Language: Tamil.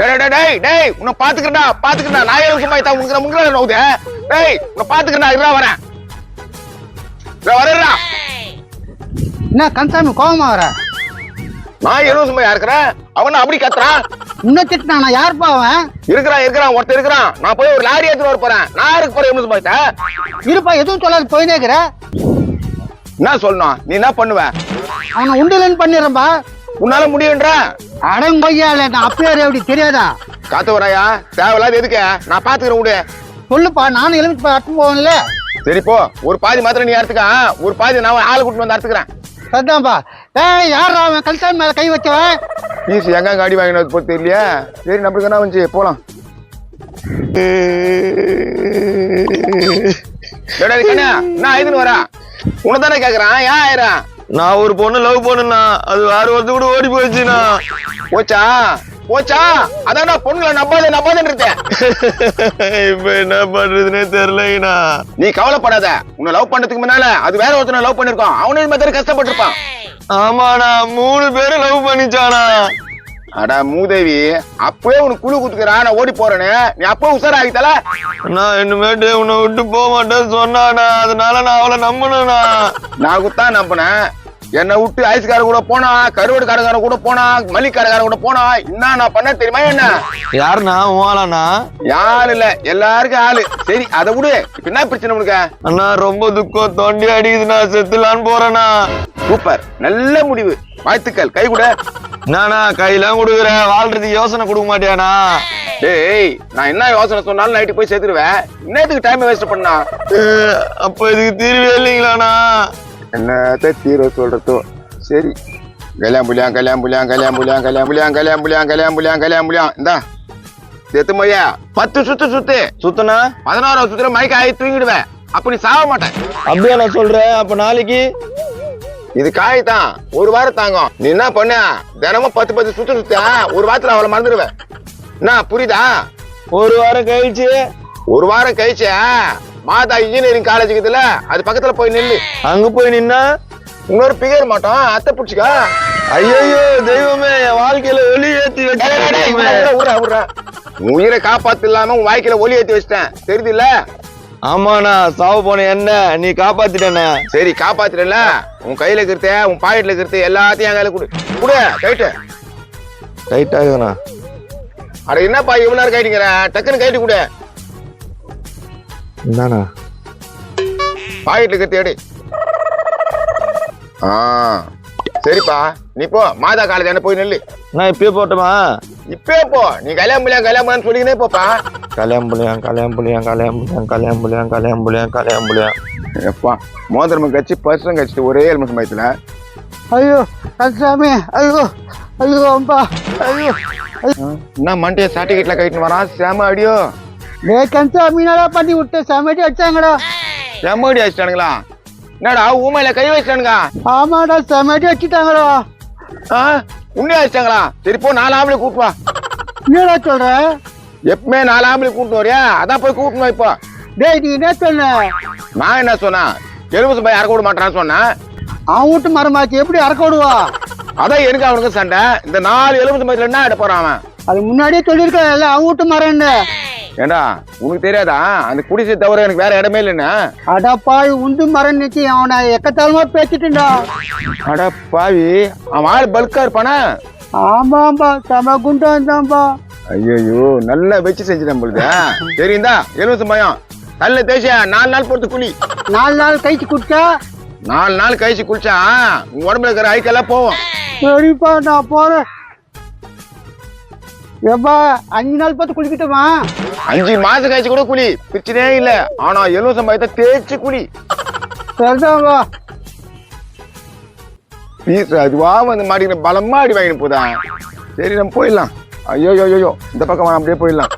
டேய் உன்னை பாத்துக்கிறா நான் சும்மா உங்க முங்கல நோவுது. டேய் உன்னை பாத்துக்கிறா இருடா வரேன். வரேன்டா. என்ன கந்தசாமி கோவமா வர? நான் சும்மா இருக்கிறேன். அவன் அப்படி கத்துறான். இன்னும் திட்டினா நான் யாருப்பா அவன்? இருக்கிறான் ஒருத்தர் இருக்கிறான். நான் போய் ஒரு லாரி எடுத்துட்டு வர போறேன். நான் யாருக்கு போறேன் சும்மா இருப்பா, எதுவும் சொல்லாது போயினே இருக்கிற. என்ன சொல்லணும்? நீ என்ன பண்ணுவ? அவனை உண்டுலன்னு பண்ணிடுறப்பா. உன்னால முடியுன்ற அடங்கொய்யால நான் அப்பேர் எப்படி தெரியாதா? காத்து வராயா? தேவையில்லாத எதுக்கு? நான் பாத்துக்கிறேன் விடு. சொல்லுப்பா, நானும் எலுமிச்சு அட்டு போவேன்ல. சரி போ, ஒரு பாதி மாத்திரம் நீ அறுத்துக்க, ஒரு பாதி நான் ஆளு கூட்டு வந்து அறுத்துக்கிறேன். சரிதான்ப்பா. யாரா அவன் கல்சாமி மேல கை வச்சவன்? பீஸ் எங்க காடி வாங்கினது போட்டு தெரியலையா? சரி நம்மளுக்கு என்ன வந்து போலாம். என்ன ஆயுதுன்னு வரா? உனதானே கேக்குறான். ஏன் ஆயிரம்? நான் ஒரு பொண்ணு லவ் பண்ணுனா அது வேற ஒருத்த கூட ஓடி போயிடுச்சுண்ணா. போச்சா அதான் பொண்ணுல நம்பாதன்னு இருக்கேன். இப்ப என்ன பண்றதுன்னே தெரியலண்ணா. நீ கவலைப்படாத. உன்னை லவ் பண்றதுக்கு முன்னால அது வேற ஒருத்தனை லவ் பண்ணிருக்கான். அவனே இந்த மாதிரி கஷ்டப்பட்டிருப்பான். ஆமாண்ணா, 3 பேரும் லவ் பண்ணிச்சானா. அடா மூதேவி, அப்பவே உனக்கு குழு குத்துக்கிறான். நான் ஓடி போறேன்னு நீ அப்போ உசாராகித்தல. நான் இனிமேட்டு உன்னை விட்டு போக மாட்டேன்னு சொன்னானா, அதனால நான் அவளை நம்பணும்ண்ணா. நான் குத்தான் நம்பினேன். என்னை விட்டு ஐஸ்கார கூட போனா, கருவாடு கடைக்கார கூட போனா, மல்லிக்காரக்கார கூட போனா, என்ன நான் பண்ண தெரியுமா? என்ன யாருண்ணா? உங்களாண்ணா? யாரு இல்ல, எல்லாருக்கும் ஆளு. சரி அதை விடு. இப்ப என்ன பிரச்சனை உனக்கு? அண்ணா ரொம்ப துக்கம், தொண்டி அடிக்குதுண்ணா, செத்துலான்னு போறேண்ணா. சூப்பர், நல்ல முடிவு, வாழ்த்துக்கள். கை கூட. நானா கையெல்லாம் கொடுக்குற, வாழ்றதுக்கு யோசனை கொடுக்க மாட்டியாண்ணா? டேய், நான் என்ன யோசனை சொன்னாலும் நைட்டு போய் சேர்த்துருவேன். இன்னத்துக்கு டைம் வேஸ்ட் பண்ணா? அப்ப இதுக்கு தீர்வே இல்லைங்களாண்ணா? என்னத்த தீர சொல்றதோ. சரி, கல்யாணம் இந்தா எத்துமையா 10 சுத்துனா 11 சுத்துல மயக்க ஆகி தூங்கிடுவேன். அப்ப நீ சாக மாட்டேன். அப்படியா நான் சொல்றேன்? அப்ப நாளைக்கு இது காய்தான், ஒரு வாரம் தாங்கும். நீ என்ன பண்ண? தினமும் 10 சுத்த ஒரு வாரத்துல அவளை மறந்துடுவேன். என்ன புரியுதா? ஒரு வாரம் கழிச்சு மாதா இன்ஜினியரிங் காலேஜ் இருக்குதுல, அது பக்கத்துல போய் நில்லு. அங்க போய் நின்னா இன்னொரு பிகர் மாட்டோம். அத்தை பிடிச்சிக்க. ஐயோ தெய்வமே, என் வாழ்க்கையில ஒளி ஏத்தி வச்சு உயிரை காப்பாத்து இல்லாம உன் வாழ்க்கையில ஒளி ஏத்தி வச்சிட்டேன், தெரியுது இல்ல? ஆமாண்ணா, சாவு போன என்ன நீ காப்பாத்திட்டேண்ணா. சரி காப்பாத்திட்டல. உன் கையில இருக்கிறத, உன் பாக்கெட்ல இருக்கிறத எல்லாத்தையும் என் கையில குடு. கைட்டு ஆகுதுண்ணா. அட என்னப்பா இவ்வளவு நேரம் கைட்டுங்கிற? டக்குன்னு கைட்டு கொடு. என்னண்ணா? பாக்கெட்ல இருக்கிறத எடு. சரிப்பா, நீ போ. மாதா காலேஜ் என்ன போய் நெல்லு. நான் இப்பயே போட்டோமா? இப்பயே போ. நீ கல்யாணம் சொல்லிக்கினே போப்பா. கல்யாணம் எப்பா மோதிரம் கட்சி பர்சம் கட்சிட்டு ஒரே எலுமிச்சம் பயத்துல. ஐயோ கந்தசாமி, ஐயோ ஐயோ அம்பா, ஐயோ என்ன மண்டைய சர்டிபிகேட்ல கைட்டு வரான். சேம அடியோ. கந்தசாமி நல்லா பண்ணி விட்டு செமடி அடிச்சாங்கடா. செம்மடி அடிச்சிட்டானுங்களா? என்னடா ஊமையில கை வச்சிட்டானுங்க? ஆமாடா, செமடி அடிச்சுட்டாங்கடா. உன்னே அடிச்சாங்களா? சரி போ, 4 ஆம்பளை கூட்டு வா. என்னடா சொல்ற? எப்பவுமே 4 ஆம்பளை கூட்டு வரியா? அதான் போய் கூட்டணும் வா இப்போ. டேய், நீ என்ன சொன்ன? நான் என்ன சொன்னேன்? எலுமிச்சம் பையன் அறக்க விட மாட்டான்னு சொன்னேன். அவன் வீட்டு மரமாச்சு எப்படி அறக்க விடுவா? அதான் எனக்கு அவனுக்கு சண்டை. இந்த 4 எலுமிச்சம் பையத்துல என்ன ஆட போறான் அவன்? அது முன்னாடியே சொல்லியிருக்க, அவன் வீட்டு மரம்னு. ஏண்டா உனக்கு தெரியாதா? அந்த குடிசை தவிர எனக்கு வேற இடமே இல்லைன்னு. அடப்பா, உண்டு மரம் நிச்சு அவனை எக்கத்தாலமா பேசிட்டுண்டா. அட பாவி, அவன் ஆள் பல்கா இருப்பானா? ஆமாம்பா, செம குண்டா இருந்தாம்பா. ஐயோ, நல்லா வச்சு செஞ்சுட்டேன் பொழுது. சரி இந்தா எலுமிச்சம் பையன் நல்ல தேய்ச்சா 4 நாள் பொறுத்து குளி. 4 நாள் கழிச்சு குடிச்சா? 4 நாள் கழிச்சு குளிச்சா உன் உடம்புல இருக்கிற ஐக்கெல்லாம் போவோம். சரிப்பா, நான் போறேன். எப்பா 5 நாள் பார்த்து குளிக்கிட்டோமா? 5 மாசம் கழிச்சு கூட குளி, பிரச்சனையே இல்ல. ஆனா எலுமிச்சம் பழத்தை தேய்ச்சி குளி. சரிதான்பா. பீஸ் அதுவா வந்து மாட்டிக்கிற பலமா அடி வாங்கிட்டு போதா. சரி நம்ம போயிடலாம். ஐயோ இந்த பக்கம் அப்படியே போயிடலாம்.